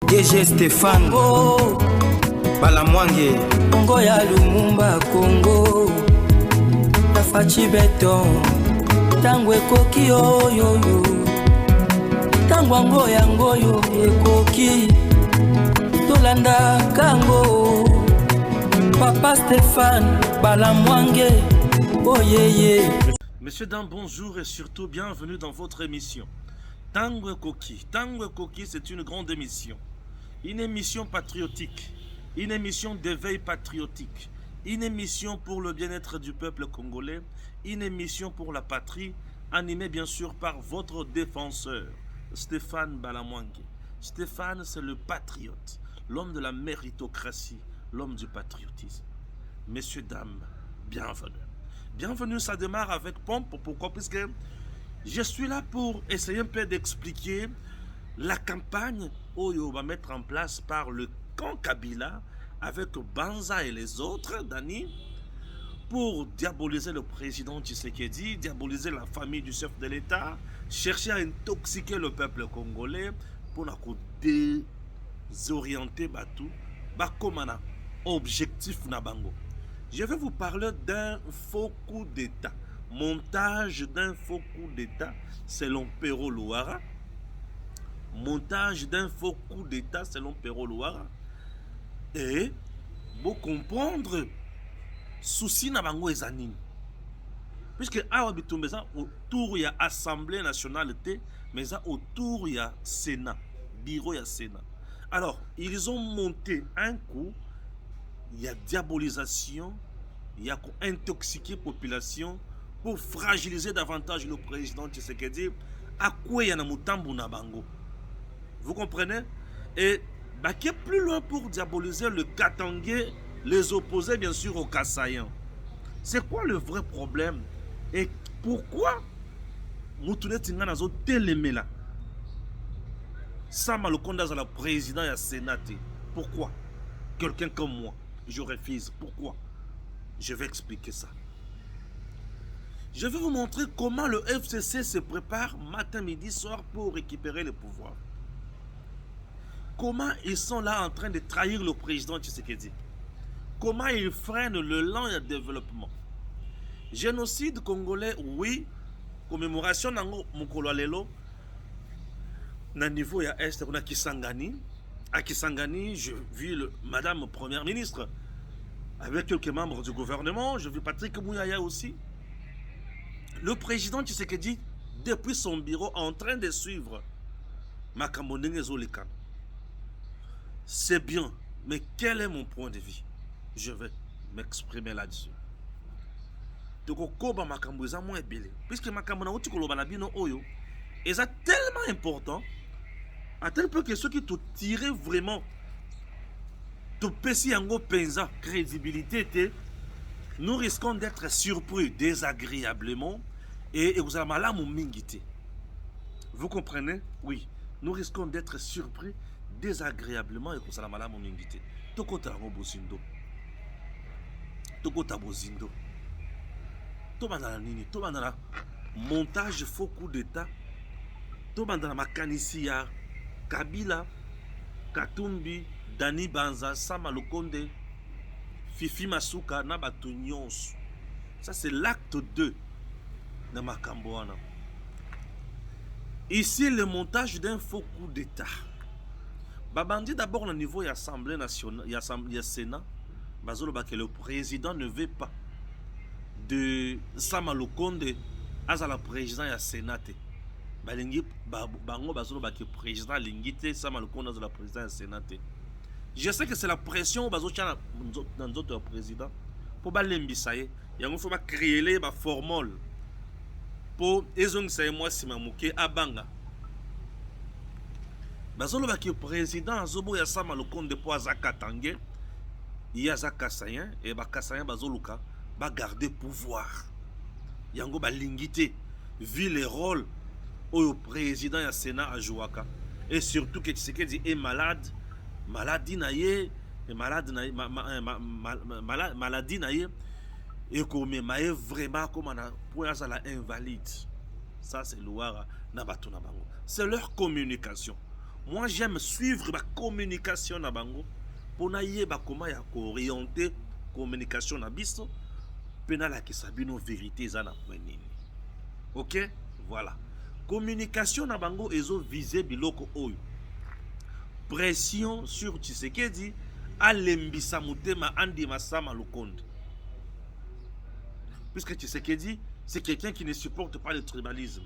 DG Stéphane Balamwange Congo ya Lumumba Congo Tafachi Beton Tango ekoki oyoyo Tango ango yango yo ekoki Tolanda kango Papa Stéphane Balamwange Oh yeah. Messieurs, dames, bonjour et surtout bienvenue dans votre émission Tango Koki. Tango Koki, c'est une grande émission. Une émission patriotique. Une émission d'éveil patriotique. Une émission pour le bien-être du peuple congolais. Une émission pour la patrie, animée bien sûr par votre défenseur, Stéphane Balamwange. Stéphane, c'est le patriote, l'homme de la méritocratie, l'homme du patriotisme. Messieurs, dames, bienvenue. Bienvenue, ça démarre avec pompe. Pourquoi? Puisque je suis là pour essayer un peu d'expliquer la campagne Oyo va mettre en place par le camp Kabila avec Banza et les autres, Dani, pour diaboliser le président Tshisekedi, diaboliser la famille du chef de l'État, chercher à intoxiquer le peuple congolais pour désorienter Batou, Bakomana, objectif Nabango. Je vais vous parler d'un faux coup d'État. Montage d'un faux coup d'État selon Pero Luara. Montage d'un faux coup d'État selon Pero Luara. Et pour comprendre, souci Nabango et Zanine. Puisque autour il y a Assemblée nationale, mais autour il y a Sénat, bureau il y a Sénat. Alors, ils ont monté un coup. Il y a diabolisation, il y a intoxiquer la population pour fragiliser davantage le président Tshisekedi. À quoi il y a Mutambu Nabango. Vous comprenez? Et qui est plus loin pour diaboliser le Katangé, les opposer bien sûr aux Kassaïens. C'est quoi le vrai problème? Et pourquoi Moutoune Tinganazo télémé Sama le Kondaza la président et la Sénat? Pourquoi? Quelqu'un comme moi, je refuse. Pourquoi? Je vais expliquer ça. Je vais vous montrer comment le FCC se prépare matin, midi, soir pour récupérer le pouvoir. Comment ils sont là en train de trahir le président Tshisekedi. Comment ils freinent le lent développement. Génocide congolais, oui. Commémoration nango mukolo lelo. Na niveau ya est, on a Kisangani. À Kisangani, je vis Madame Première Ministre avec quelques membres du gouvernement. Je vis Patrick Mouyaya aussi. Le président Tshisekedi, depuis son bureau, en train de suivre Makamondenge Zolikan. C'est bien, mais quel est mon point de vue? Je vais m'exprimer là-dessus. Puisque Makamona Oyo est tellement important, à tel point que ceux qui te tirent vraiment, te pèsent en pensa crédibilité, nous risquons d'être surpris désagréablement et vous avez mal mingité. Vous comprenez? Oui, nous risquons d'être surpris désagréablement et vous avez mal mingité. Tokota Bozindo. Tokota Bozindo. Tobandana nini? Tobandana montage faux coup d'état. Tobandana makanisia Kabila, Katumbi, Dani Banza, Sama Lukonde, Fifi Masuka, Nabatu Nyonsu. Ça c'est l'acte 2 de Makamboana. Ici le montage d'un faux coup d'état. Babandi d'abord au niveau de l'Assemblée nationale, il y a Sénat, que le président ne veut pas de Sama Lukonde à la présidence et à Sénat. Je sais que c'est la pression dans notre président pour l'embissayer. Il faut créer les formules pour les moi si mamouké abanga. Le président Azobo Yassama le compte de poids à Katangé, il y a Kassayen et Kassayen Bazoluka va garder pouvoir. Yango ba lingité vu les rôles au président et au Sénat à Jouaka. Et surtout que Tshisekedi est malade, maladie naïe, maladie naïe, et comme est vraiment comme on a point à la invalide. Ça c'est l'ouara Nabato Nabango. C'est leur communication. Moi, j'aime suivre la communication na bango pour na yeba comment ya orienter communication na biso pena la kesabino vérité za na nini. OK? Voilà. Communication na bango ezo viser biloko oyo. Pression sur Tshisekedi alembisa mutema andi masama lukonde. Puisque Tshisekedi c'est quelqu'un qui ne supporte pas le tribalisme.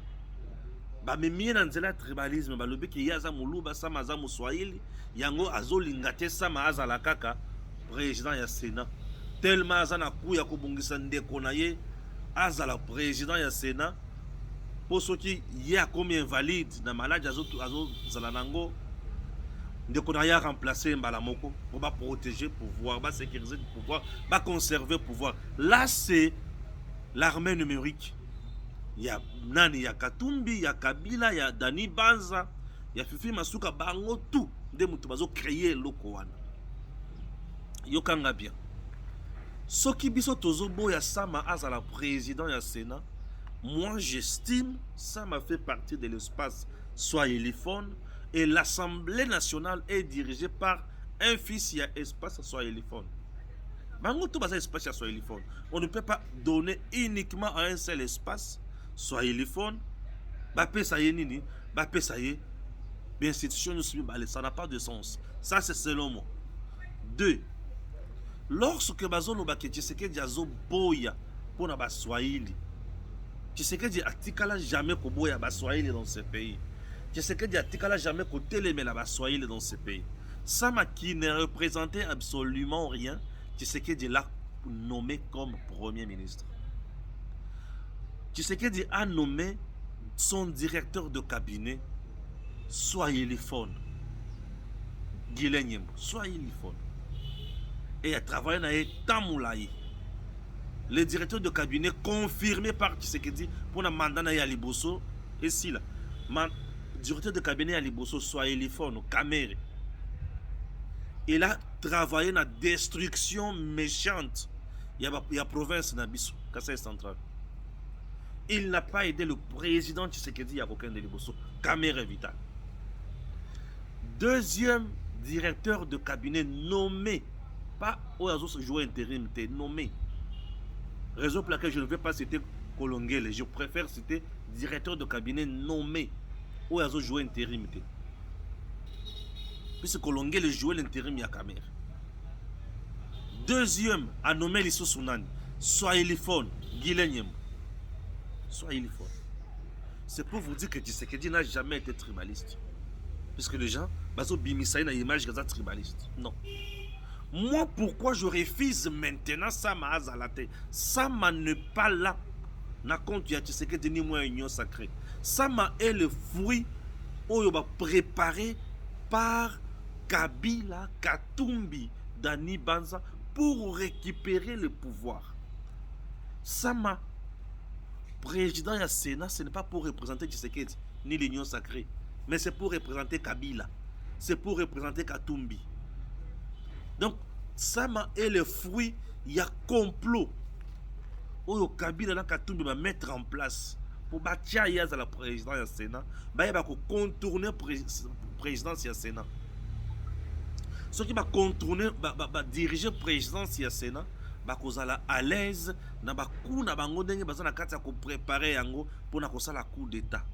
Ba memie na nzela tribalisme ba lobi ki yaza muluba sama za muswahili yango azolinga te sama azala kaka président ya Sénat. Tellement azana kuya kobungisa ndeko na ye azala président ya Sénat pour ceux qui y a comme invalide na malade azo zala nango ndeko na ya remplacer mbala moko pour ba protéger pouvoir, ba sécuriser le pouvoir, ba conserver pouvoir. Là c'est l'armée numérique. Il y a Nani, il y a Katumbi, il y a Kabila, il y a Dani Banza, il y a Fifi Masuka, bango tout. Des moutubazo créer l'Okowan. Yokanga bien. Soki biso tozobo ya Sama Azala président ya Sénat, moi j'estime ça m'a fait partie de l'espace Swahiliphone et l'Assemblée nationale est dirigée par un fils ya espace Swahiliphone. Bango tout basa espace ya Swahiliphone. On ne peut pas donner uniquement à un seul espace Swahiliphone, Bapé ça y est nini, Bapé ça y est, l'institution ça n'a pas de sens. Ça c'est selon moi. 2. Lorsque bazono ba Tshisekedi azo boya pour na ba Swahili, Tshisekedi atikala jamais ko boya ba Swahili dans ce pays. Tshisekedi atikala jamais ko télémé la ba Swahili dans ce pays. Sama qui ne représentait absolument rien, Tshisekedi l'a nommé comme premier ministre. Tshisekedi a nommé son directeur de cabinet Swahiliphone. Guilain Nyembo, Swahiliphone. Et il a travaillé dans Tamoulaï. Le directeur de cabinet confirmé par Tshisekedi pour le mandat de Yaliboso. Et si là, directeur de cabinet Yaliboso Swahiliphone au Caméré. Il a travaillé dans la destruction méchante. Il y a province Nabiso, Kassai central. Il n'a pas aidé le président Tshisekedi à aucun de Liboso. Caméré Vital. Deuxième directeur de cabinet nommé. Pas au joueur intérim, nommé. Raison pour laquelle je ne vais pas citer Kolongele. Je préfère citer directeur de cabinet nommé. Au joueur intérim. Puisque Kolongele jouait l'intérim à Caméré. Deuxième a nommé Lissou Sounani. Swahiliphone, Guilain Nyembo. Swahiliphone. C'est pour vous dire que Tshisekedi n'a jamais été tribaliste. Puisque les gens, bazo bimisaï na image gaza tribaliste. Non. Moi, pourquoi je refuse maintenant Sama Azalate? Sama n'est pas là. Na compte ya Tshisekedi ni moi union sacrée. Sama est le fruit préparé par Kabila, Katumbi, Dani Banza pour récupérer le pouvoir. Sama, président du Sénat, ce n'est pas pour représenter Tshisekedi ni l'union sacrée, mais c'est pour représenter Kabila, c'est pour représenter Katumbi. Donc, Sama est le fruit, il y a complot. Oyo Kabila na Katumbi va mettre en place pour bâtir la présidence du Sénat, il va contourner la présidence du Sénat. Ce qui va contourner, va diriger la présidence du Sénat, va à l'aise, na ba coup na bango ndenge bazana kati ko préparer yango pour na kosala coup d'état.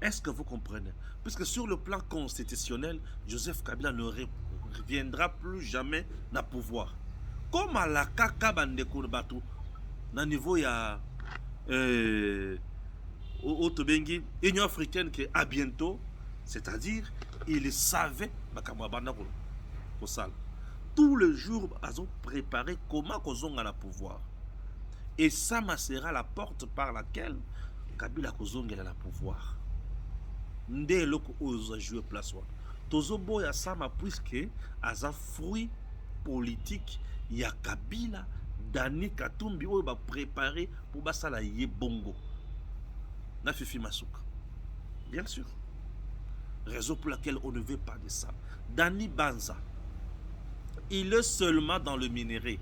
Est-ce que vous comprenez? Puisque sur le plan constitutionnel, Joseph Kabila ne reviendra plus jamais na pouvoir. Comme à la kaka bandeko bato na niveau ya au Tobengi, Union africaine qui est à bientôt, c'est-à-dire il savait tout le jour ils ont préparé comment ils ont le pouvoir. Et ça sera la porte par laquelle Kabila Kozonga a le pouvoir. Ndé loko oza jouer place wa. Tozobo ya sama puisque aza fruit politique ya Kabila Dani Katumbi oyo ba préparer pour basala ye bongo. Na Fifi Masuka. Bien sûr. Raison pour laquelle on ne veut pas de ça. Dani Banza, il est seulement dans le minerai.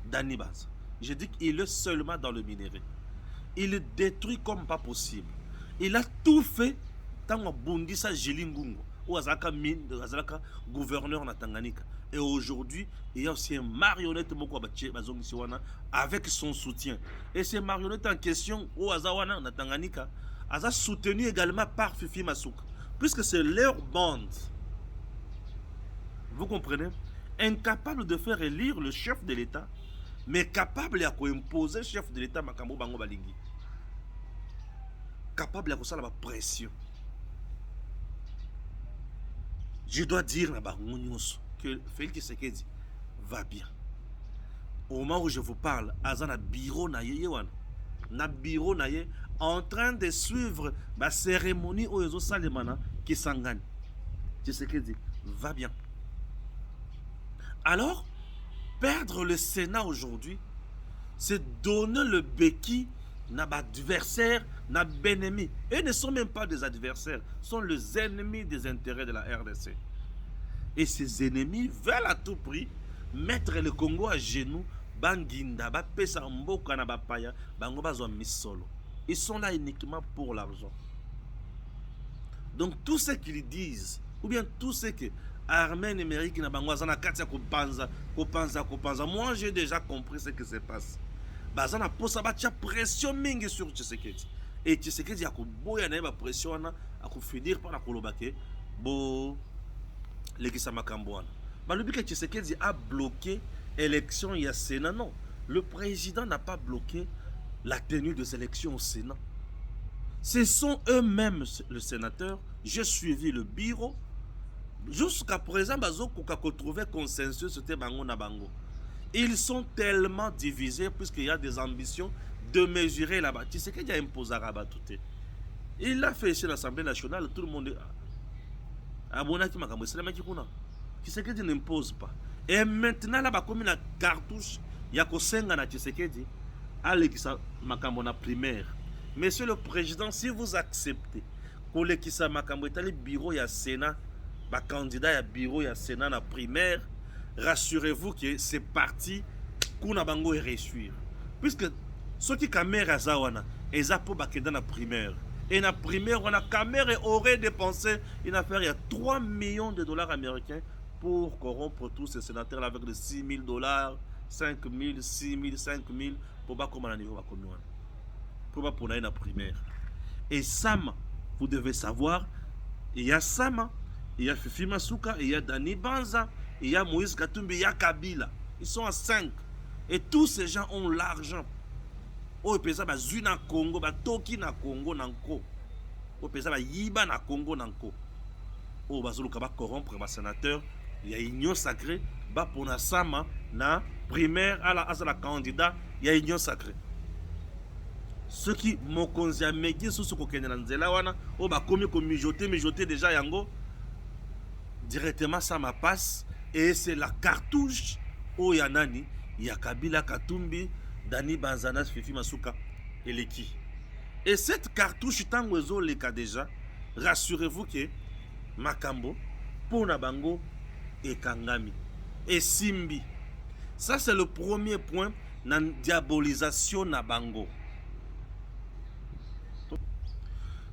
Dani Banza. Je dis qu'il est seulement dans le minerai. Il détruit comme pas possible. Il a tout fait tango bundisa Jilingungo ou azaka gouverneur na Tanganyika. Et aujourd'hui, il y a aussi un marionnette avec son soutien. Et ces marionnettes en question, au Azawana na Tanganyika, a soutenu également par Fifi Masuka. Puisque c'est leur bande. Vous comprenez? Incapable de faire élire le chef de l'État, mais capable d'imposer le chef de l'État Makambo Bango Balingi. Capable de faire la pression. Je dois dire que Félix Tshisekedi va bien. Au moment où je vous parle, Azana bureau na yewan, na bureau na ye, en train de suivre la cérémonie au Yozo Salemana qui s'engage. Tshisekedi va bien. Alors, perdre le Sénat aujourd'hui, c'est donner le béquille à l'adversaire, à l'ennemi. Ils ne sont même pas des adversaires, sont les ennemis des intérêts de la RDC. Et ces ennemis veulent à tout prix mettre le Congo à genoux, Banginda, Bapesa Mboka na Bapaya, Bango Bazo Misolo. Ils sont là uniquement pour l'argent. Donc tout ce qu'ils disent, ou bien tout ce que Armée numérique na Bango Azana Katia Kopanza, moi j'ai déjà compris ce qui se passe. Bazana posa batia pression mingi sur Tshisekedi. Et Tshisekedi a boya na ba pression na a finir par la kolobake bo lekisa makambwana. Balobi que Tshisekedi a bloqué l'élection il y a Sénat. Non, le président n'a pas bloqué la tenue des élections au Sénat. Ce sont eux-mêmes, le sénateur. J'ai suivi le bureau. Jusqu'à présent, Bazo Koka trouvé consensus, c'était Bango na Bango. Ils sont tellement divisés puisqu'il y a des ambitions de mesurer là-bas. Tu sais qu'il y a imposé à Rabat tout. Il l'a fait ici à l'Assemblée nationale, tout le monde a Bonaki Makambo, c'est le mec qui connaît. Tu sais qu'il n'impose pas. Et maintenant, là-bas, comme il a cartouche, il y a Kosenga na Tshisekedi, allez qui ça Makambo na primaire. Monsieur le Président, si vous acceptez que les qui ça Makambo est allé bureau, il y a Sénat, bah candidat, il y a bureau, il y a Sénat na primaire. Rassurez-vous que c'est parti kuna bango et réussir. Puisque ceux qui caméra zawana et zapo bakeda na primaire. Et na primaire, on a caméra aurait dépensé une affaire il y a 3 millions de dollars américains pour corrompre tous ces sénateurs là avec de 6 000 dollars, 5 000, 6 000, 5 000 pour pas comme à niveau va comme pour pas pour la primaire. Et Sam, vous devez savoir, il y a Sam, il y a Fifi Masuka, il y a Dani Banza. Il y a Moïse Katumbi, il y a Kabila. Ils sont à 5. Et tous ces gens ont l'argent. Oh, ils pèsent Zuna Congo, Toki na Congo nanko. Oh, ils pèsent Yiba na Congo nanko. Oh, Bazolo Kaba corrompre ma sénateur. Il y a union sacrée. Ba pour na sama na primaire à la candidat. Il y a union sacrée. Ceux qui m'ont connu à Megui sous ce qu'on connaît dans Zela wana. Oh, bah comme mijoter déjà yango. Directement ça ma passe. Et c'est la cartouche où il y a Nani, il y a Kabila Katumbi, Dani Banzanas, Fifi Masuka et Leki. Et cette cartouche, tant que les cas déjà, rassurez-vous que Makambo, Ponabango et Kangami et Simbi. Ça, c'est le premier point dans la diabolisation na Bango.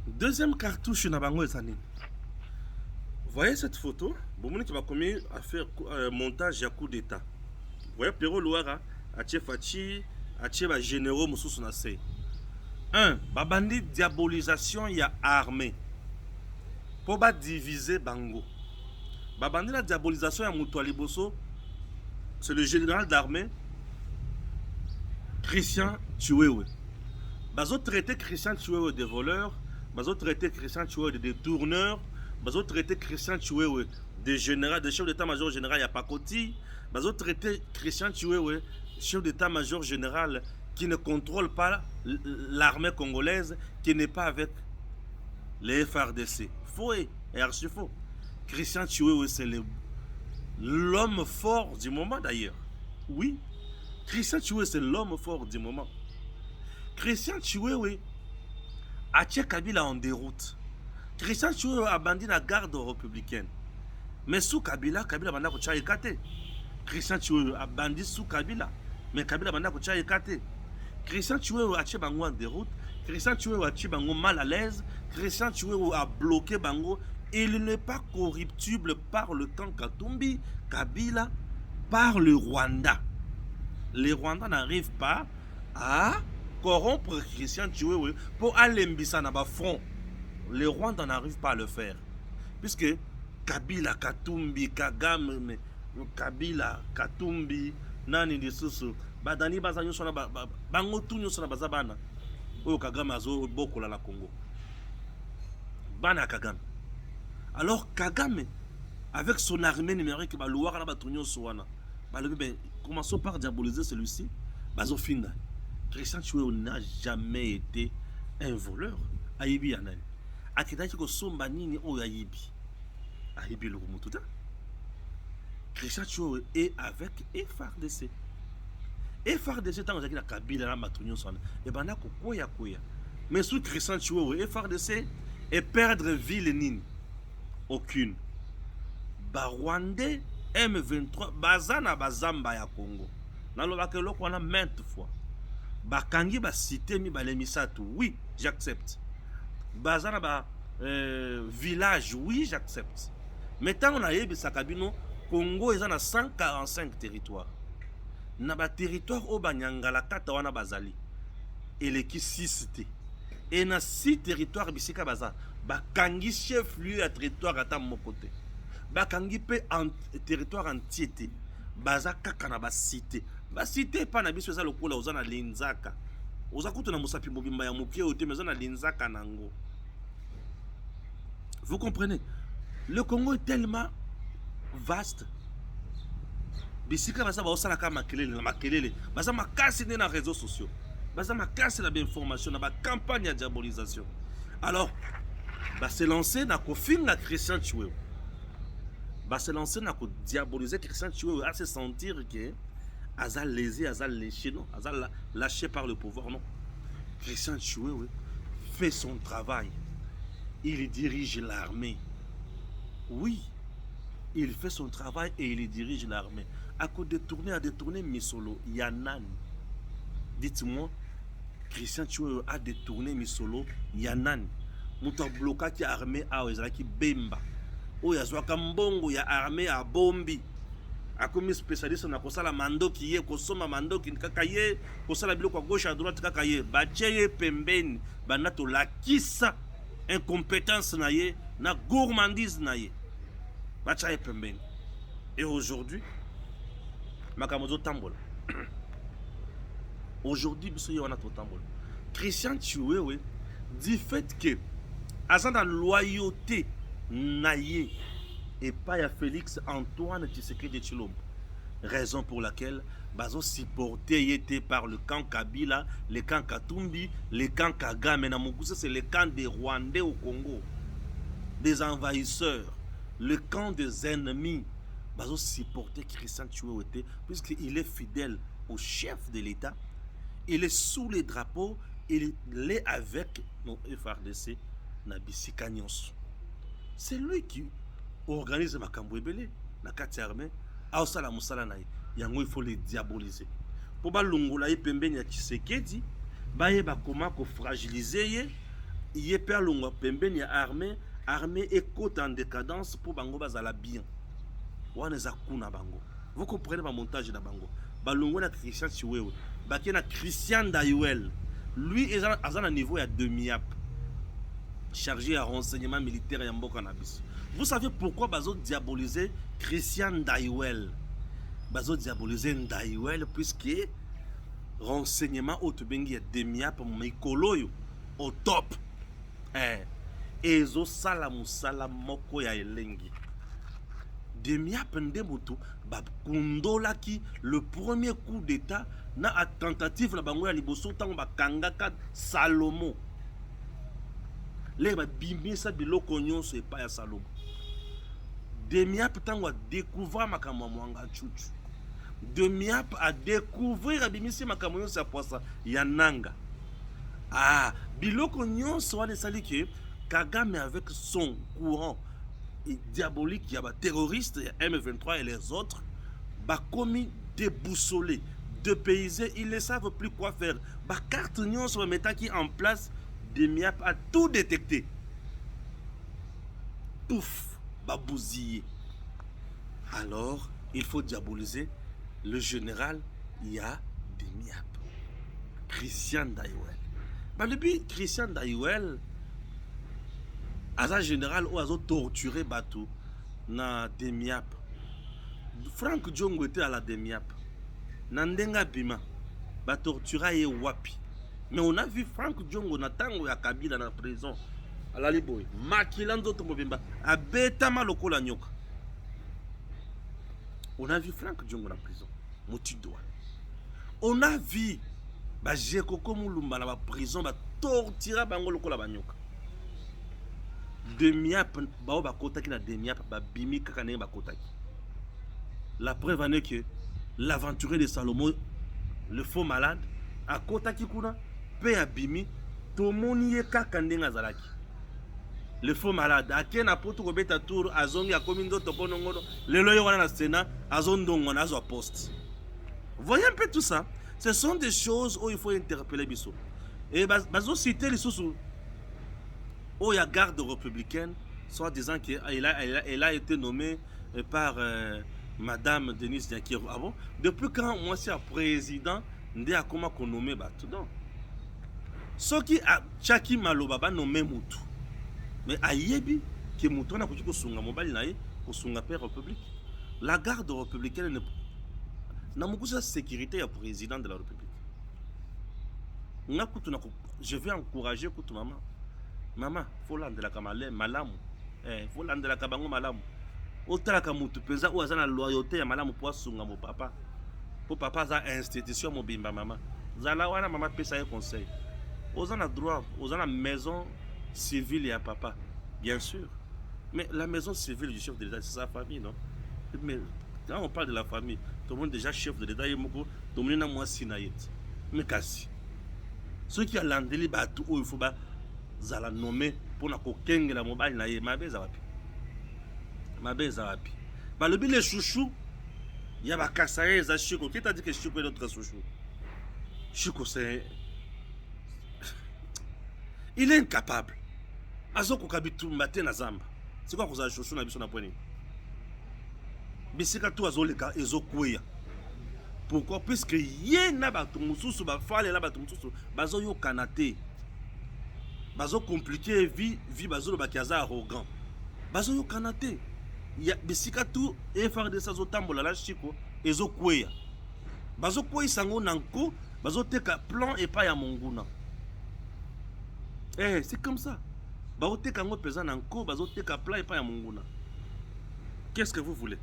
Deuxième cartouche na Bango est Nani. Voyez cette photo, Boumoni qui va commis à faire montage à coup d'état. Vous voyez Pierrot Louara, Ache Fachi, Ache généraux Moussous Nassé. 1. Babandi diabolisation, il y a armée. Pour diviser Bango. Babandi la diabolisation, il y a Moutouali Bosso. C'est le général d'armée, Christian Chiwewe. Bazo traité Christian Chiwewe de voleur, Bazo traité Christian Chiwewe de détourneur. Bazo traité Christian Chiwewe de général, de chef d'état-major général à Pakoti. Bazo traité Christian Chiwewe, chef d'état-major général qui ne contrôle pas l'armée congolaise, qui n'est pas avec les FRDC. Faux et archi faux. Christian Chiwewe, c'est l'homme fort du moment d'ailleurs. Oui, Christian Chiwewe, c'est l'homme fort du moment. Christian Chiwewe a tué Kabila en déroute. Christian Chiwewe a bandit la garde républicaine. Mais sous Kabila, Kabila banda ko tchaye kate. Christian Chiwewe a bandit sous Kabila. Mais Kabila banda ko tchaye kate. Christian Chiwewe a tué bango en déroute. Christian Chiwewe a tué bango mal à l'aise. Christian Chiwewe a bloqué bango. Il n'est pas corruptible par le camp Katumbi, Kabila, par le Rwanda. Les Rwandais n'arrivent pas à corrompre Christian Chiwewe pour aller mbisa na ba front. Les Rwandais n'arrivent pas à le faire. Puisque Kabila, Katumbi, Kagame, Kabila, Katumbi, Nani Disusu, Badani Bazanyo Sona Bango Tunyo Sona Bazabana, Oyo Kagame Azo Bokola la Congo. Bana Kagame. Alors Kagame, avec son armée numérique, Balouara Batunyo Soana, commençons par diaboliser celui-ci, Bazo Finda. Christian Chiwewe n'a jamais été un voleur. Ayibi Yanani. Akidaki ko somba nini o Ayibi. Ayibi le Rumututa. Christian Chiwewe est avec FARDC. FARDC tant que la Kabila la Batunyo Soana. Et bana ko koya. Mais sous Christian Chiwewe, FARDC et perdre ville nini. Aucune. Rwandais M23 bazana bazamba ya Congo. Nalobaka loko wana maintes fois. Bakangi ba cité mi balemisatu. Oui, j'accepte. Bazana ba village, oui, j'accepte. Mais tant on a yebi sakabino Congo ils en a 145 territoires. Na ba territoire o banyangala kata wana bazali. Eleki 6 cités. Et na 6 territoires bisika baza. Bakangi chef-lieu à territoire à mon côté. Bakangi pe en territoire entier. Baza kaka na ba cité. Ba cité pa na biso za lokola ozana linzaka. Oza kutu na musapi mobimba ya mukie ote mais na linzaka nango. Vous comprenez? Le Congo est tellement vaste. Bisika baza ba osala ka makelele na makelele. Baza makasi na réseaux sociaux. Baza makasi na information na ba campagne de diabolisation. Alors va se lancer dans le film de Christian Chiwewe. Va se lancer dans le diaboliser Christian Chiwewe à se sentir que Aza lésé, Aza léché, non, Aza lâché par le pouvoir, non. Christian Chiwewe fait son travail. Il dirige l'armée. Oui, il fait son travail et il dirige l'armée. À cause de détourner Misolo, Yanan. Dites-moi, Christian Chiwewe a détourné Misolo, Yanan. Mouta bloka ki armée a ezalaki bemba oyo azwaka mbongo ya armée a bombi akomi spécialiste na kosala mandoki ye kosoma mandoki kaka ye kosala biloko à gauche à droite kaka ye batie pembeni banato lakisa incompétence na ye na gourmandise na ye batie pembeni. Et aujourd'hui makamozo tambola aujourd'hui biso ye wana to tambola. Christian Chiwewe du fait que Azan la loyauté naïe et pas à Félix Antoine Tshisekedi Tshilombo. Raison pour laquelle Bazo supporté était par le camp Kabila, le camp Katumbi, le camp Kagame. C'est le camp des Rwandais au Congo, des envahisseurs, le camp des ennemis. Bazo supporté Christian Chiwewe puisqu'il est fidèle au chef de l'État. Il est sous les drapeaux, il est avec nos FARDC. C'est lui qui organise ma Ebele, na kati armée, a osala musala na yango il faut les diaboliser. Pour ba longola pembeni ya Tshisekedi, ba ye ba comment ko fragiliser ye pe longo pembeni ya armée est côte en décadence pour bango bazala bien. Wana za kuna bango. Vous comprenez ma montage na bango. Ba longo na Christian Chiwewe, ba ki na Christian Dayuel. Lui est à un niveau à demi-ap. Chargé à renseignement militaire et en Bokanabis. Vous savez pourquoi Bazo diaboliser Christian Dayuel? Bazo diaboliser Dayuel puisque renseignement au Tubengi est demi-ap Mikoloyo au top. Ezo salamusala moko ya elengi. Demi-ap ndemutu bakundola ki le premier coup d'état na a tentative la bango ya liboso tango bakangaka Salomo. Les bimisa biloko nyonso epa ya Salomo. Demiap tango a découvrir makambo mwanga chuchu. Demiap a découvrir a bimisi makambo nyonso ya poisa ya nanga. Ah, biloko nyonso wana esali ke Kagame avec son courant diabolique, il y a des terroristes, M23 et les autres, bah commis déboussolés, dépaysés, ils ne savent plus quoi faire. Bah, carte nyonso mettant qui en place, Demiap a tout détecté. Pouf, bah bousillé. Alors, il faut diaboliser le général Ya Demiap. Christian Daiwel. Bah, depuis Christian Daiwel, Aza général ou Azo torturé Batou na Demiap. Frank Djongo était à la Demiap. Nandenga Bima. Ba tortura ye wapi. Mais on a vu Frank Djongo na tango ya Kabila na prison. À la Liboy. Makilanzo Tombobimba. A Betama Lokola Nyoka. On a vu Frank Djongo na prison. Motidoa. On a vu ba Jekoko Mulumba na ba prison ba tortura bango Lokola Banyoka. Demiap bao ba kotaki na Demiap ba bimi kakane ba kotaki. La preuve en est que l'aventurier de Salomon, le faux malade, a kotaki kuna pe a bimi tomoni ye kakande ngazalaki. Le faux malade a kena poto ko beta tour azongi akomi ndoto ponongono lelo yo wana na Sénat azondongo na zo poste. Voyez un peu tout ça. Ce sont des choses où il faut interpeller biso. Et bazo citer les sous où il y a garde républicaine, soit disant qu'elle a été nommée par Madame Denise Diakiro. Ah bon? Depuis quand moi c'est un président, ndé a comment qu'on nomme Batoudan? Ce qui a Chaki Malobaba nommé Moutou. Mais à Yebi, que Moutou n'a pas dit que Sunga Mobile naï, que Sunga Père République. La garde républicaine n'a pas de sécurité à président de la République. Je vais encourager Koutou maman. Maman, faut l'endre la kamale malamu. Faut l'endre la kabango malamu. Otala kamutu peza ou azana loyauté ya malamu pour sunga mon papa. Pour papa za institution mon bimba maman. Zala wana maman pesa un conseil. Ozana droit, ozana maison civile ya papa. Bien sûr. Mais la maison civile du chef de l'État, c'est sa famille, non? Mais quand on parle de la famille, tout le monde déjà chef de l'État, tout le monde n'a moins sinayet. Mais kasi. Ceux qui ont l'andeli batou, il faut ba zala nommé pour na kokenge la mobile na ye mabeza wapi ba le bile chouchou ya ba kasaye za chiko qui t'a dit que chiko est notre chouchou. Chiko c'est il est incapable azoko kabitu matin na zamba c'est quoi koza chouchou na biso na poni bisika tu azoleka ezokweya. Pourquoi? Puisque ye na batu mususu ba fale la batu mususu bazo yo kanate. Bazo compliqué vie bazo ba kiaza arrogant. Bazo yo kanate. Ya bisika tu e faire de sazo tambola la chiko ezo kweya. Bazo kweya sango nanko, bazo teka plan et pas ya monguna. C'est comme ça. Bazo teka ngo pesa nanko, bazo teka plan et pas ya monguna. Qu'est-ce que vous voulez?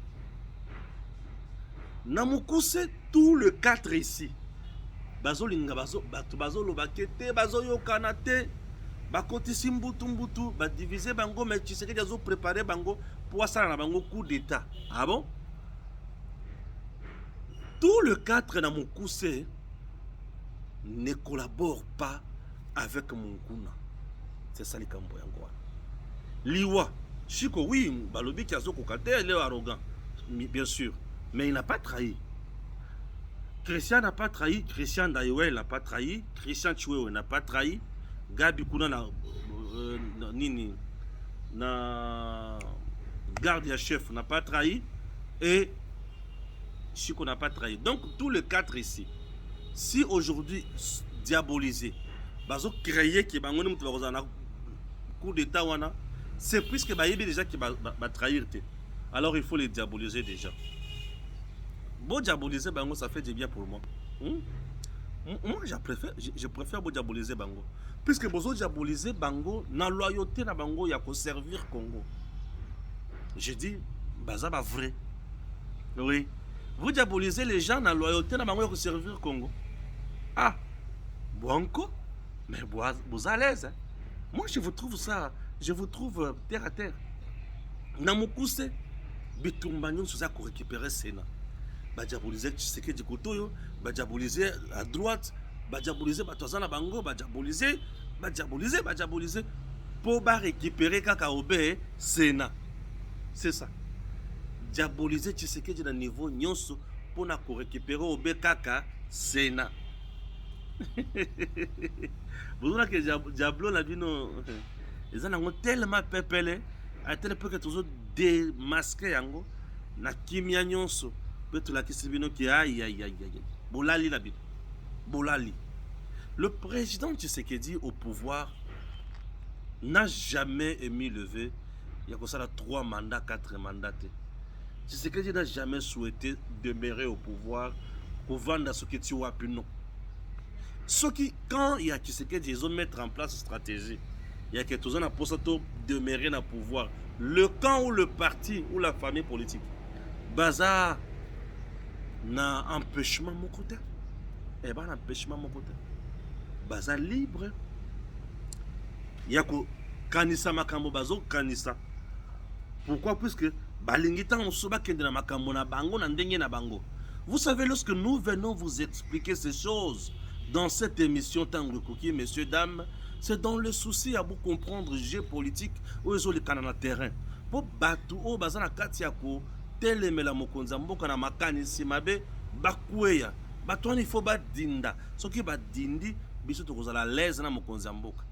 Namukuse tout le 4 ici. Bazo linga bazo lobakete, bazo yo kanate. Bakotisi mbutu ba diviser bango mais tu sais qu'ils ont préparé bango pour ça na bango coup d'état. Ah bon? Tout le 4 na Mukuse ne collabore pas avec Munguna. C'est ça les kambo yango. Liwa, Chiko oui, balobi ki azo kokate, il est arrogant. Bien sûr, mais il n'a pas trahi. Christian n'a pas trahi, Christian Daiwel n'a pas trahi, Christian Chiwewe n'a pas trahi. Gabi kuna na nini na garde ya chef n'a pas trahi et Chiko n'a pas trahi. Donc tous les 4 ici, si aujourd'hui diabolisé, bazo créer que bango mutu bazana coup d'état wana, c'est puisque ba yebi déjà qui ba trahir te. Alors il faut les diaboliser déjà. Bon diaboliser bango ça fait du bien pour moi. Moi je préfère bon diaboliser bango. Puisque vous diaboliser bango, na loyauté na bango ya ko servir Congo. Je dis, baza ba vrai. Oui. Vous diabolisez les gens na loyauté na bango ya ko servir Congo. Ah, Bwanko, mais vous à l'aise. Hein? Moi je vous trouve ça, je vous trouve terre à terre. Na Mukuse, bitumba nyonso za ko récupérer Sénat. Ba diaboliser Tshisekedi Kotoyo, ba diaboliser à droite. Ba diaboliser batozana bango, ba diaboliser pour ba récupérer kaka obé Sénat. C'est ça. Diaboliser Tshisekedi na niveau nyonso pour na ko récupérer obé kaka Sénat. Vous voyez que Diablo l'a dit non. Ils ont tellement pépélé, à tel point que tous autres démasqués yango, na kimia nyonso, peut tout la kisibino qui aïe aïe aïe aïe. Bolali la bino. Bolali. Le président Tshisekedi au pouvoir n'a jamais émis levé. Il y a comme ça 3 mandats, 4 mandats. Tshisekedi n'a jamais souhaité demeurer au pouvoir pour vendre ce que tu vois plus non. Ce qui, quand il y a Tshisekedi, ils ont mettre en place une stratégie. Il y a quelque chose pour ça demeurer dans le pouvoir. Le camp ou le parti ou la famille politique. Bazar n'a empêchement mon côté. Eh ben empêchement mon côté. Bazar libre. Il y a que kanisa makambo bazo kanisa. Pourquoi? Puisque balingita on soba kende na makambo na bango na ndenge na bango. Vous savez, lorsque nous venons vous expliquer ces choses dans cette émission Tango Cookie, messieurs, dames, c'est dans le souci à vous comprendre le jeu politique où ils ont le canal terrain. Pour battre au bazana katiako, telemela mokonza mboka na makani simabe bakweya. Batouani il faut bat dinda. Ce qui bat dindi, biso to kozala l'aise na mokonza mboka.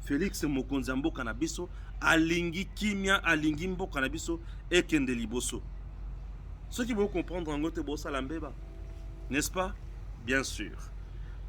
Félix mokonza mboka na biso alingi kimia alingi mboka na biso ekende liboso. Ceux qui vont comprendre en gote bossa lambeba, n'est-ce pas? Bien sûr.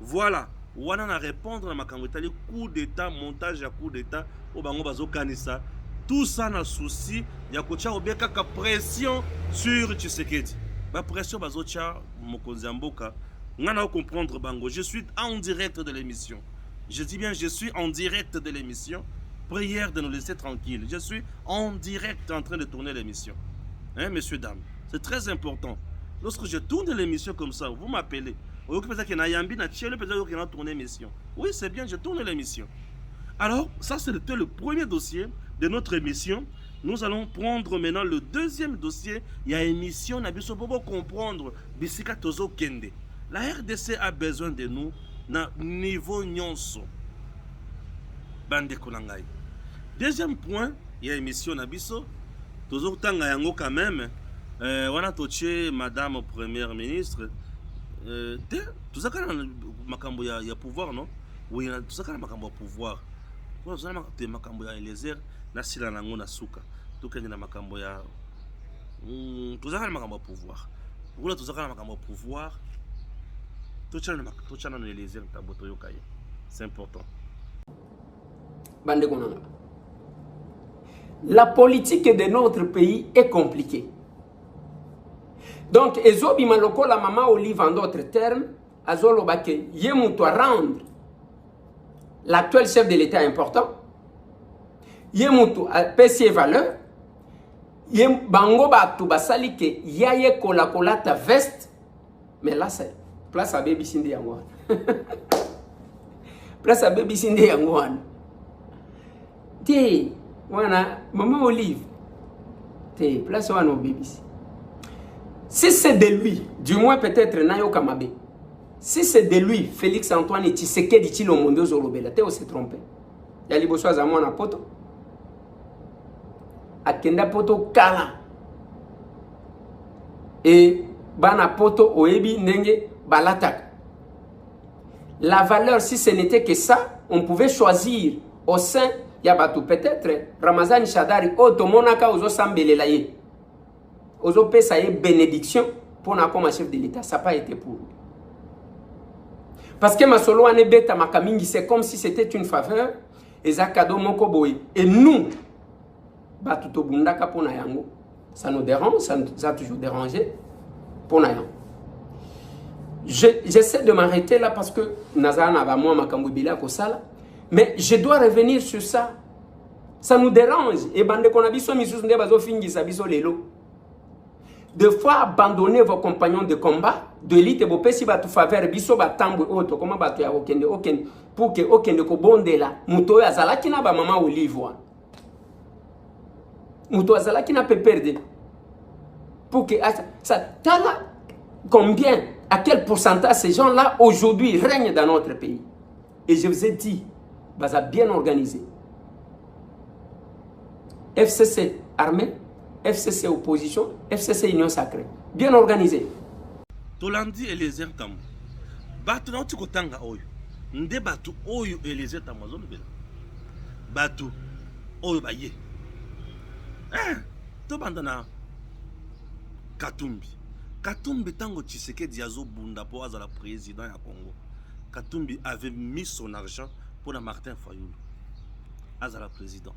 Voilà. Wana na répondre à ma kangotali coup d'état, montage à coup d'état, au bango bazo kanisa. Tout ça na souci, ya kocha obeka ka pression sur Tshisekedi. Ba pression bazo cha mokonzi mboka. Ngana comprendre bango. Je suis en direct de l'émission. Je dis bien je suis en direct de l'émission. Prière de nous laisser tranquilles. Je suis en direct en train de tourner l'émission. Hein, messieurs, dames? C'est très important. Lorsque je tourne l'émission comme ça, vous m'appelez. Oui, c'est bien, je tourne l'émission. Alors, ça c'était le premier dossier de notre émission. Nous allons prendre maintenant le deuxième dossier. Il y a émission, pour comprendre Bisika Tozo Kende. La RDC a besoin de nous na niveau nyonso. Bande Konangai. Deuxième point, il y a émission Nabiso. Tozo Tanga Yango quand même. On a touché Madame Première Ministre. Tout ça quand makambo ya pouvoir non? Oui, tout ça quand makambo pouvoir. Quand ça makambo ya Eliezer na sila nango na suka. Tout quand na makambo ya tout ça quand makambo pouvoir. Voilà tout ça quand makambo pouvoir. Tout ça na Eliezer taboto yokaye. C'est important. Bande konanga. La politique de notre pays est compliquée. Donc, Ezobi Maloko, la maman Olive en d'autres termes, Azolo Bake, Yemouto rendre l'actuel chef de l'État important, Yemouto pèse valeur, Yem Bango Batou Basalike, Yaye Kola Kola ta veste, mais là c'est place à Baby Sindi Yangwan. Place à Baby Sindi Yangwan. Té, voilà, maman Olive, té, place à nos bébés. Si c'est de lui, du moins peut-être Nayo Kamabe, si c'est de lui, Félix Antoine Tshisekedi Tshilo Mondo Zolobela, on s'est trompé. Il y a les bossois à moi na poto. Akenda poto kala. Et bana poto oebi nenge balatak. La valeur, si ce n'était que ça, on pouvait choisir au sein, Yabatou peut-être, Ramazan Shadari, Otomonaka Ozo Sambelelaye. Ozo pesa ye bénédiction pour na comme chef de l'État, ça n'a pas été pour lui. Parce que ma solo ane beta makamingi, c'est comme si c'était une faveur. Et zakado moko boy. Et nous, batuto bundaka pour na yango, ça nous dérange, ça nous a toujours dérangé pour na yango. J'essaie de m'arrêter là parce que Nazana va moi makambo bila ko sala, mais je dois revenir sur ça. Ça nous dérange. Et bande qu'on a biso misus nde bazo fingi sa biso lelo. De fois abandonner vos compagnons de combat, de l'élite et vos pessi batu faveur biso batambu auto comment batu ya okende pour que okende ko bonde là muto azalaki na ba maman Olive wa muto azalaki na pe perdre pour que ça tala combien à quel pourcentage ces gens là aujourd'hui règnent dans notre pays. Et je vous ai dit baza bien organisé. FCC armée, FCC opposition, FCC union sacrée. Bien organisé. Tolandi Eliezer Tambou. bato na oti kotanga oyo nde bato oyo Élysée Tambozo lobela bato oyo baye to banda na Katumbi tango Tshisekedi azobunda po azala président ya Congo. Katumbi avait mis son argent pour Martin Fayulu azala président.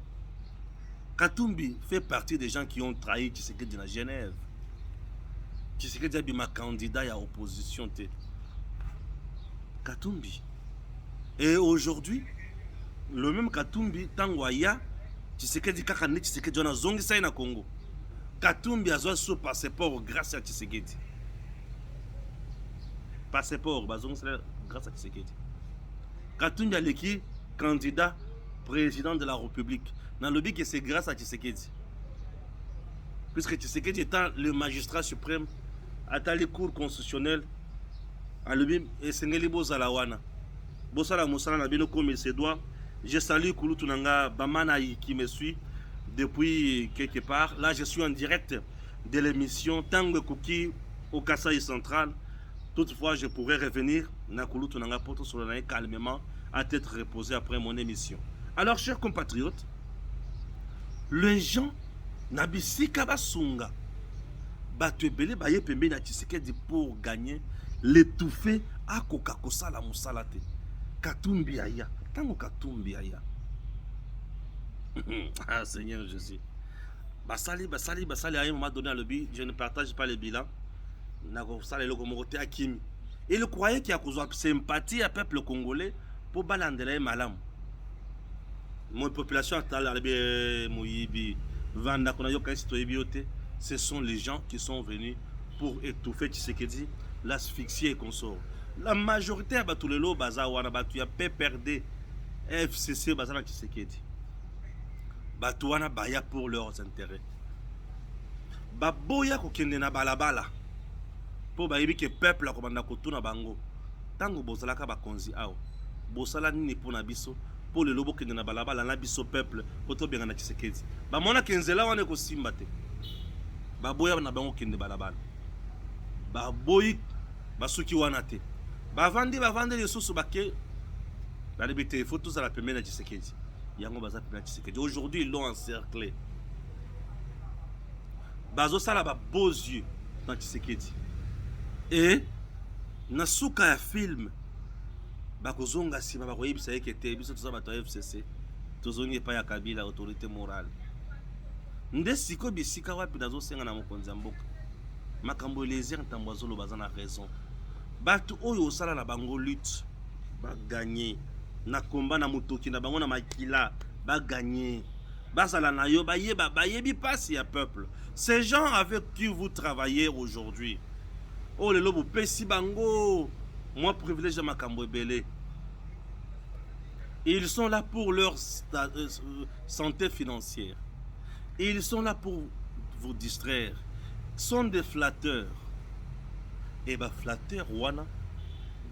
Katumbi fait partie des gens qui ont trahi Tshisekedi à Genève. Tshisekedi a dit ma candidat à opposition. Katumbi. Et aujourd'hui, le même Katumbi, Tangwaya, Tshisekedi Kakane, Tshisekedi on a zongi ça na Congo. Katumbi a son passeport grâce à Tshisekedi. Passeport, grâce à Tshisekedi. Katumbi a l'équipe candidat président de la République. Dans le but que c'est grâce à Tshisekedi. Puisque Tshisekedi étant le magistrat suprême, à les cours constitutionnels, à l'obim et Sengeli Bozalawana. Bosala Moussala Nabino comme il se doit. Je salue Kouloutunanga Bamanaï qui me suit depuis quelque part. Là, je suis en direct de l'émission Tango Kouki au Kasaï Central. Toutefois, je pourrais revenir na Kouloutunanga Poto Solanaï calmement à tête reposée après mon émission. Alors, chers compatriotes, les gens Nabisika Basunga Batubele Baye Pembe na Tshisekedi pour gagner l'étouffé à Kokakosa la Moussalate. Katumbi Aya. Tango Katumbi Aya. Ah Seigneur Jésus. Basali à un moment donné à l'objet, je ne partage pas le bilan. Il croyait qu'il y a une sympathie à peuple congolais pour balandeler malam. Mon population ce sont les gens qui sont venus pour étouffer Tshisekedi, l'asphyxier et consort. La majorité de tous les lots bazawana batu ya PPRD, FCC bazana Tshisekedi. Batouana baya pour leurs intérêts. Baboya kokende na balabala. Po bayibi ke peuple akomanda kotuna bango. Tango bozalaka bakonzi awo. Bosala nini pona biso po le lobo kende na balabala na biso peuple poto benga na Tshisekedi. Ba mona kenzela wane ko simba te. Baboya na bango kende balabala. Baboyi basuki wana te. Bavandi les sous baké. La liberté, il faut tous à la première de Tshisekedi. Yango baza première de Tshisekedi. Aujourd'hui, ils l'ont encerclé. Bazo sala ba beaux yeux dans Tshisekedi. Et nasuka ya film bakozonga sima bakoyebisa yeke te biso toza bato ya FCC tozongi epai ya Kabila autorité morale. Nde siko bisika wapi nazosenga na mokonzi ya mboka makambo Élysée Tambozo baza na raison. Bato oyo osala na bango lutte ba gagner na combat na motoki na bango na makila ba gagner basala na yo bayebi passe ya peuple. Ces gens avec qui vous travaillez aujourd'hui, oh le lobo pesi bango moi privilège makambo ebele. Ils sont là pour leur santé financière. Ils sont là pour vous distraire. Sont des flatteurs. Et bah flatteur wana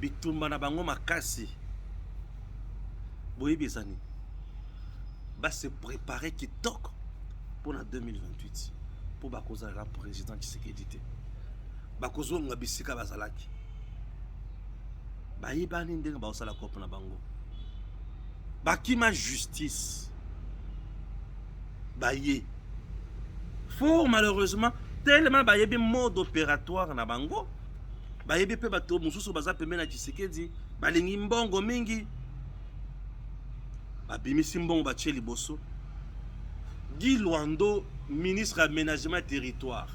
bitumba na bango makasi. Boye bizani. Bah se préparer kitoko pour la 2028 pour bakoza la président Tshisekedi te. Bakozo nga bisika bazalaki. Ba yebani ndenga ba osala kopo na bango. Bakima justice. Baye. Fort malheureusement tellement bayebi mode opératoire na bango. Bayebi pe bato mususu baza pembe na Tshisekedi balingi mbongo mingi. Babimisi mbongo batie liboso. Guy Luando, ministre aménagement et territoire.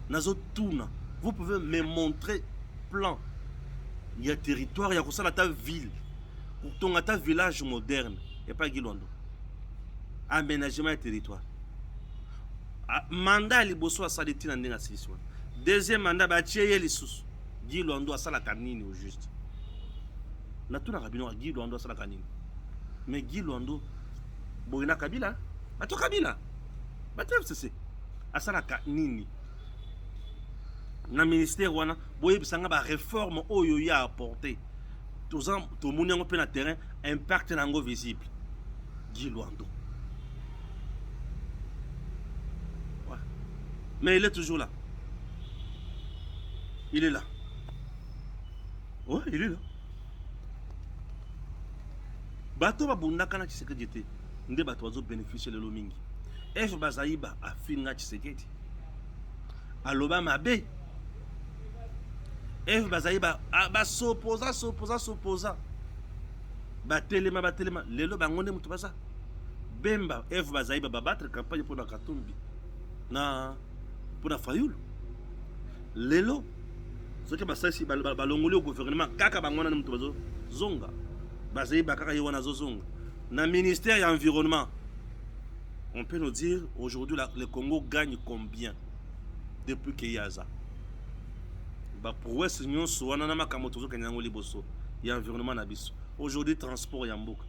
Nazo tuna, vous pouvez me montrer plan. Il y a territoire, il y a ça ta ville. Ton ta village moderne et pas Guy Luando. Aménagement et territoire. Mandat liboso a saliti na ndenga siswa. Deuxième mandat ba tieye lisusu. Guy Luando a sala kanini au juste. Na tuna kabino Guy Luando a sala kanini. Mais Guy Luando boina Kabila, bato Kabila. Bato FCC. A sala kanini. Na ministère wana boye bisanga ba réforme oyo ya apporter. Tozan to moni ngo pe na terrain impact nango visible. Guy Luando. Ouais. Mais il est toujours là. Il est là. Ouais, il est là. Bato babundaka na Tshisekedi te. Nde bato bazo bénéficier le mingi. F Bazaïba a finga Tshisekedi. Aloba mabe. F Bazaïba ba s'opposa. Batelema. Lelo bangonde mutu baza. Bemba F Bazaïba ba battre campagne pour la Katumbi. Na pour la Fayulu. Lelo ce que basasi balongoli au gouvernement kaka bangona mutu bazo zonga. Bazaïba kaka yona zo zonga. Na ministère de l'environnement. On peut nous dire aujourd'hui le Congo gagne combien depuis qu'il y a ça. Bah pour eux c'est nous soit na makamoto zo kanyango liboso. Il y a environnement na biso. Aujourd'hui transport yamboka.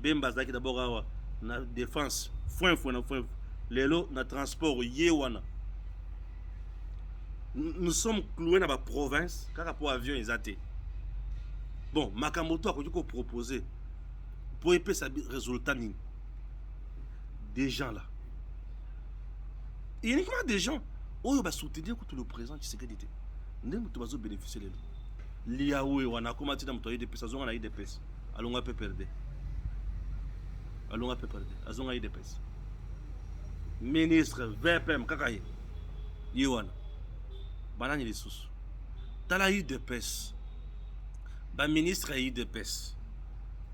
Bemba zaki d'abord awa na défense foin lelo na transport yewana. Nous sommes cloués dans la province car pour avion exacté. Bon, makamoto a ko proposer pour épée sa résultat ni des gens là. Et uniquement des gens où va soutenir tout le présent qui Tshisekedi était. Ndem tu vas bénéficier de lui. Liaoué wana comment tu n'as des pesos on a des pesos. Allons peut perdre. Azonga des pesos. Ministre VPM kakaye. Yewana. Banani les sous. Tala eu de pesos. Ba ministre a eu de pesos.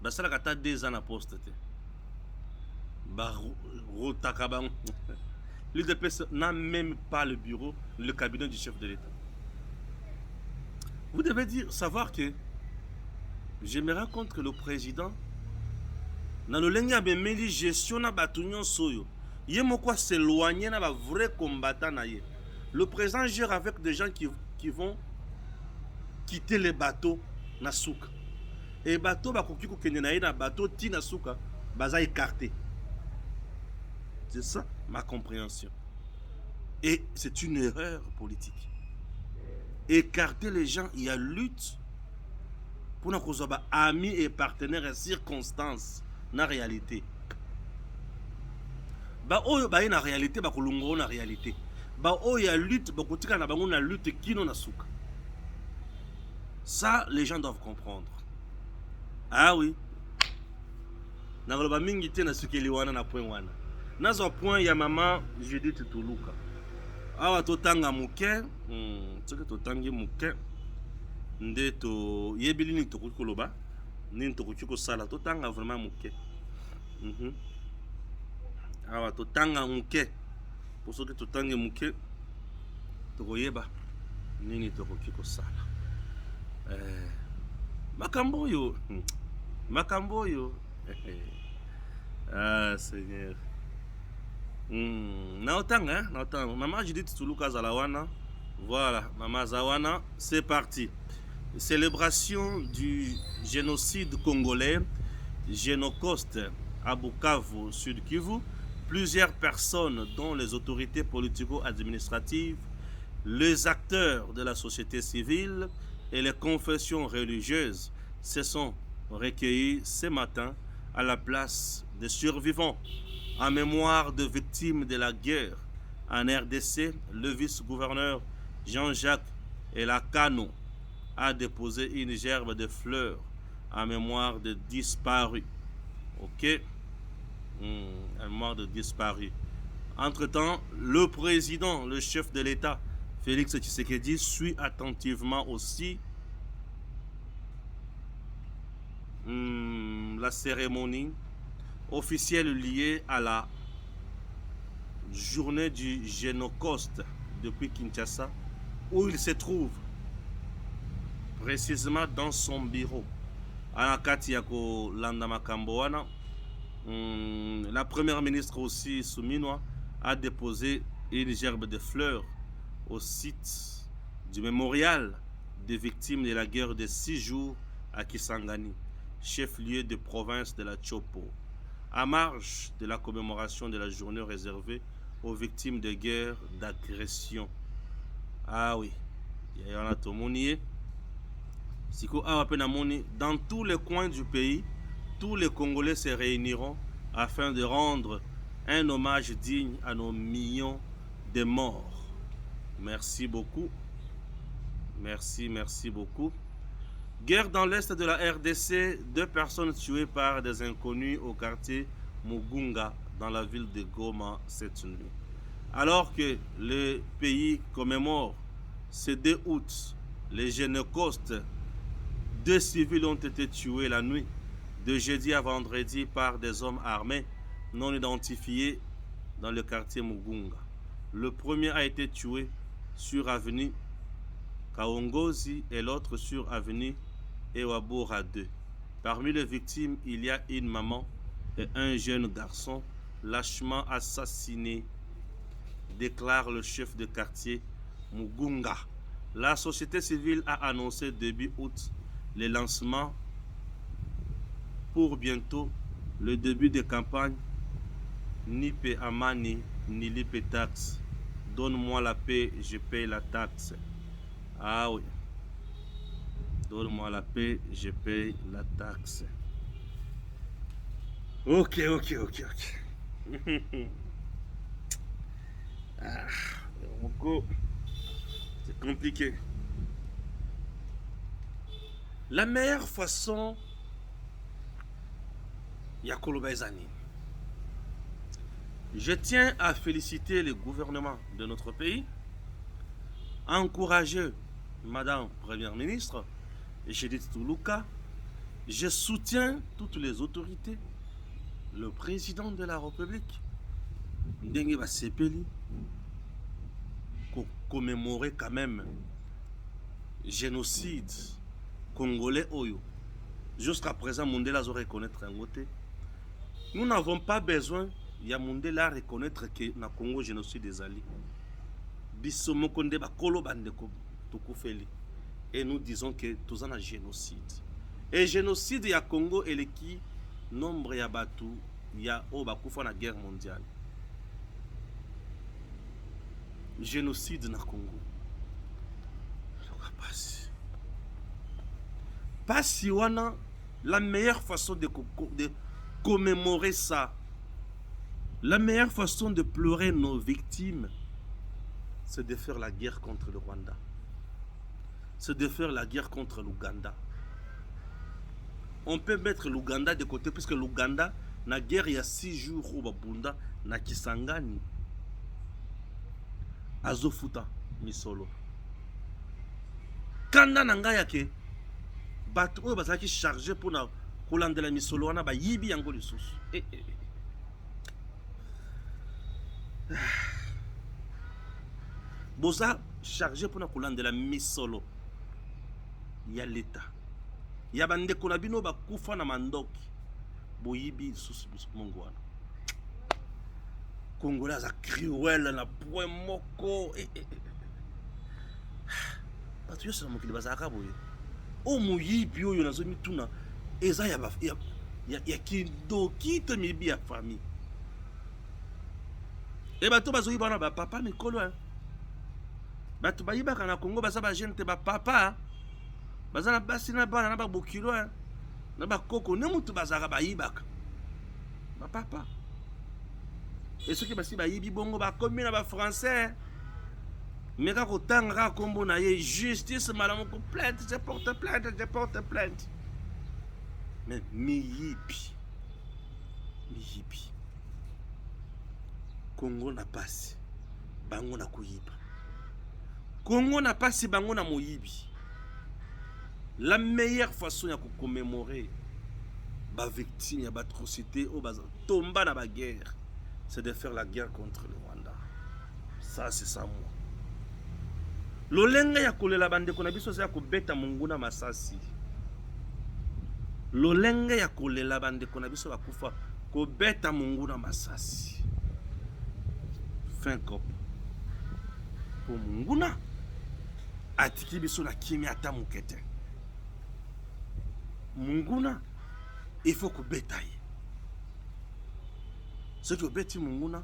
Basala kata 2 ans à poste. L'UDPS n'a même pas le bureau, le cabinet du chef de l'État. Vous devez savoir que je me rends compte que le président dans le lengya bemeli gestion na batunyon soyo. Yemo quoi s'éloigner na ba vrai combattant na ye. Le président gère avec des gens qui vont quitter les bateaux na souk. Et bateau bakoki ko kende na ye na bateau ti na souka baza écarté. C'est ça ma compréhension. Et c'est une erreur politique. Écarter les gens, il y a lutte pour nous avoir amis et partenaires et circonstances dans la réalité. Bah oh bah na réalité bah kolongo na réalité. Bah oh il y a lutte bah kotika na bango na lutte kino na souka. Ça les gens doivent comprendre. Ah oui. Na ngoloba mingi te na sukeli wana na point wana. Nazo point ya mama Judith Tuluka. Awa totanga muke, tsoke totangi muke. Nde to yebili ni tokoki koloba, ni tokoki kosala totanga vraiment muke. Awa totanga muke. Pour soki totangi muke, tokoyeba nini tokoki kosala. Makambo yo. Ah Seigneur. Naotanga, maman Judith Tuluka Zalawana. Voilà, maman Zawana, c'est parti. Célébration du génocide congolais, Génocoste à Bukavu, Sud Kivu. Plusieurs personnes, dont les autorités politico-administratives, les acteurs de la société civile et les confessions religieuses se sont recueillis ce matin à la place des survivants. En mémoire de victimes de la guerre en RDC, le vice-gouverneur Jean-Jacques Elakano a déposé une gerbe de fleurs en mémoire de disparus. Ok? En mémoire de disparus. Entre-temps, le président, le chef de l'État, Félix Tshisekedi, suit attentivement aussi la cérémonie officielle liée à la journée du Génocoste depuis Kinshasa, où il se trouve précisément dans son bureau. Anakati yako landa makambo wana, la première ministre aussi Souminoa a déposé une gerbe de fleurs au site du mémorial des victimes de la guerre de 6 jours à Kisangani, chef-lieu de province de la Chopo, à marge de la commémoration de la journée réservée aux victimes de guerre d'agression. Ah oui, il y en a tout le monde. Dans tous les coins du pays, tous les Congolais se réuniront afin de rendre un hommage digne à nos millions de morts. Merci beaucoup. Merci beaucoup. Guerre dans l'est de la RDC, 2 personnes tuées par des inconnus au quartier Mugunga dans la ville de Goma cette nuit. Alors que le pays commémore ce 2 août, les Génocostes, 2 civils ont été tués la nuit de jeudi à vendredi par des hommes armés non identifiés dans le quartier Mugunga. Le premier a été tué sur avenue Kaongozi et l'autre sur avenue Ewabora 2. Parmi les victimes, il y a une maman et un jeune garçon lâchement assassinés, déclare le chef de quartier Mugunga. La société civile a annoncé début août le lancement pour bientôt le début de campagne Nipe Amani, Nilipe taxe. Donne-moi la paix, je paye la taxe. Ah oui. Donne-moi la paix, je paye la taxe. Ok. C'est compliqué. La meilleure façon, Yakolo Baizani. Je tiens à féliciter le gouvernement de notre pays, à encourager Madame Première Ministre, Judith Toulouka. Je soutiens toutes les autorités, le président de la République, Ndenge Basepeli, pour commémorer quand même le génocide congolais Oyo. Jusqu'à présent, Mandela a reconnaître un côté. Nous n'avons pas besoin, il y a Mandela à reconnaître que le Congo génocide des alliés. Bissomokonde bakolo bandeko tukufeli. Et nous disons que tout un génocide. Et génocide ya Congo et qui nombre ya batu ya obakufa na guerre mondiale. Génocide na Congo. Pas si wana la meilleure façon de commémorer ça. La meilleure façon de pleurer nos victimes, c'est de faire la guerre contre le Rwanda. C'est de faire la guerre contre l'Ouganda. On peut mettre l'Ouganda de côté, puisque l'Ouganda, na guerre il y a 6 jours au Babunda, na Kisangani, Azofuta, Misolo. Kanda nanga yake, bato oyo bazalaki chargé pour na kolandela misolo wana ba yibi yango lisusu. Boza chargé pour na kolandela misolo ya l'État. Ya bandeko na bino bakufa na mandoki boyibi lisusu mongo wana. Congolais za cruel na point moko. Bato yo sala mokili bazaka boye. O muyibi oyo nazo mituna eza ya kindoki to mibi ya famille. E bato bazo yibana ba papa mikolo hein. Bato bayibaka na Congo baza ba jeune te ba papa. Baza na basi na bana na ba bokilo hein. Na ba koko ne mutu bazaka bayibaka. Ba papa. Et ceux qui basi bayibi bongo ba komi na ba français. Mais quand on a combo na justice malamu plainte, je porte plainte. Mais miyibi. Congo na pasi bango na kuyiba. Congo na pasi bango na moyibi. La meilleure façon de commémorer les victimes de l'atrocité au tomba dans la guerre, c'est de faire la guerre contre le Rwanda. Ça, c'est ça, moi. Lolenga ya kolela bande kona biso ya kobeta munguna masasi. Lolenga ya kolela bande kona biso bakufa kobeta munguna masasi. Fin cop. Pour munguna atiki biso na kimi ata mukete. Munguna, il faut que bétaille. Ceux qui ont bêti Munguna,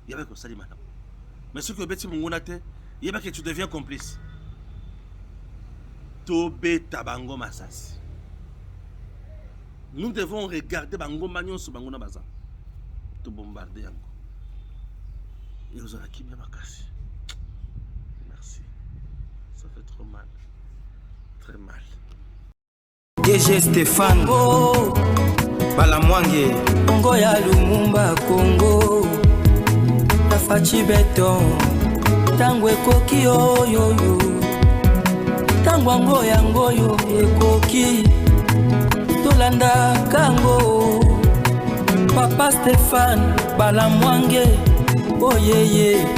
il y avait que ça, madame. Mais ceux qui ont bêti Munguna, il y avait que tu deviens complice. Tobé tabango masasi. Nous devons regarder Bango Magnon sur Bangona Bazan. Te bombarder encore. Et vous aurez qui bien makasi. Merci. Ça fait trop mal. Très mal. DG Stéphane Congo Balamwange Congo ya Lumumba Congo Tafachi Beton Tango ekoki oyoyo Tango yangoyo ekoki Tolanda kango Papa Stéphane Balamwange oh yeah yeah.